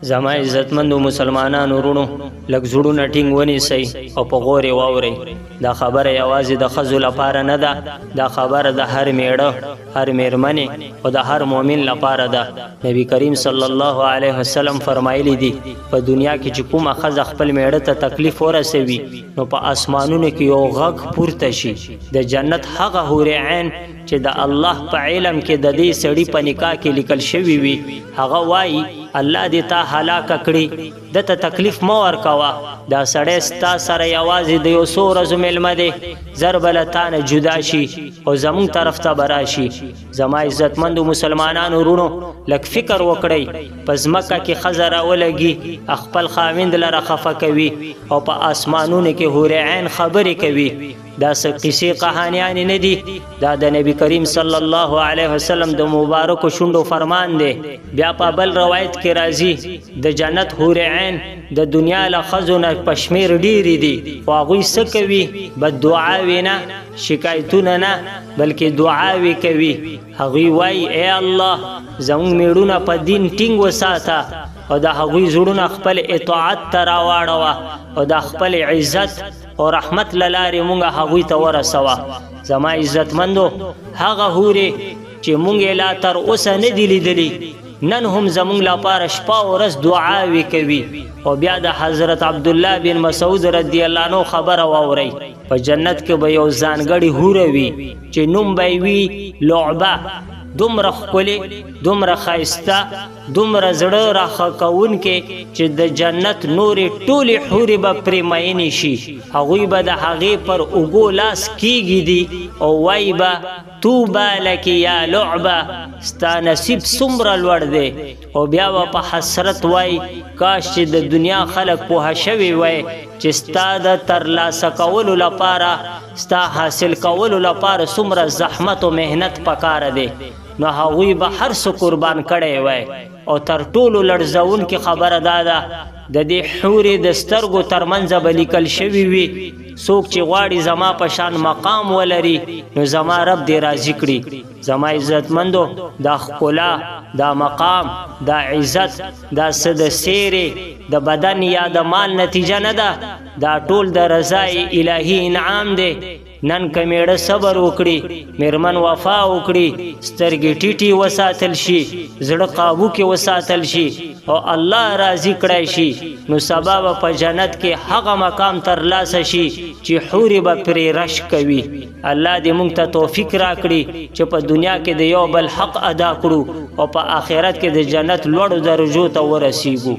زما عزتمندو مسلمانانو ورونو لږ زړونه ټینګ ونیسئ او په غور یې واورئ. دا خبره یوازې د ښځو لپاره نه ده، دا خبره د هر میړه، هر میرمنې او د هر مؤمن لپاره ده. نبی کریم صلی الله علیه وسلم فرمایلی دي په دنیا کې چې کومه ښځه خپل میړه ته تکلیف ورسوي نو په اسمانونو کې یو غږ پورته شي د جنت هغه حور عین چې د الله په علم کې د دې سړي په نکاح کې لیکل شوي وي هغه وایي الله دې تا هلاکه کړي، دته تکلیف مه ورکوه، دا سړی ستا سره یوازې د یو څو ورځو میلمه دی، زر به له تا نه جدا شي او زمونږ طرف ته به راشي. زما عزتمندو مسلمانانو ورونو لږ فکر وکړئ، په ځمکه کې ښځه راولګي خپل خاوند لره خفه کوي او په اسمانونو کې حور عین خبرې کوي. دا څه قصې کهانیانې نه دي، دا د نبی کریم صلی الله علیه وسلم د مبارکو شونډو فرمان دی. بیا په بل روایت کې راځي د جنت حور عین د دنیا له ښځو نه په شمېر ډېرې دي، خو هغوی څه کوي؟ بددعاوې نه، شکایتونه نه، بلکې دعاوې کوي. هغوی وایي ای الله زموږ میړونه په دین ټینګ وساته او د هغوی زړونه خپل اطاعت ته راواړوه او د خپل عزت او رحمت له لارې مونږ هغوی ته ورسوه. زما عزتمندو هغه حورې چې مونږ یې لا تر اوسه نه دي لیدلي نن هم زمونږ لپاره شپه او ورځ دعاوې کوي. او بیا د حضرت عبدالله بن مسعود رضی الله عنه خبره واورئ، په جنت کې به یو ځانګړې حوره وي چې نوم به یې وي لعبه، دومره ښکلې، دومره ښایسته، دومره زړه راښه کوونکې چې د جنت نورې ټولې حورې به پرې مینې شي. هغوی به د هغې پر اوږو لاس کیږدي او وایي به توبه لکې یا لعبه، ستا نصیب څومره لوړ دی. او بیا به په حسرت وایي کاش چې د دنیا خلک پوه شوي وای چې ستا د ترلاسه کولو لپاره، ستا حاصل کولو لپاره څومره زحمت او محنت پکار دی، نو هغوی به هر څه قربان کړی وای. او تر ټولو لړزونکې خبره دا ده د دې حورې د سترګو ترمنځه به لیکل شوي وي څوک چې غواړي زما په شان مقام ولري نو زما رب دې راضي کړي. زما عزتمندو دا ښکلا، دا مقام، دا عزت، دا څه د سیرې د بدن یا د مال نتیجه نه ده، دا ټول د رضای الهي انعام دی. نن که میړه صبر وکړي، میرمن وفا وکړي، سترګې ټیټې وساتل شي، زړه قابو کې وساتل شي او الله راضي کړی شي نو سبا به په جنت کې هغه مقام ترلاسه شي چې حورې به پرې رش کوي. الله دې موږ ته توفیق راکړي چې په دنیا کې د یو بل حق ادا کړو او په آخرت کې د جنت لوړو درجو ته ورسیږو.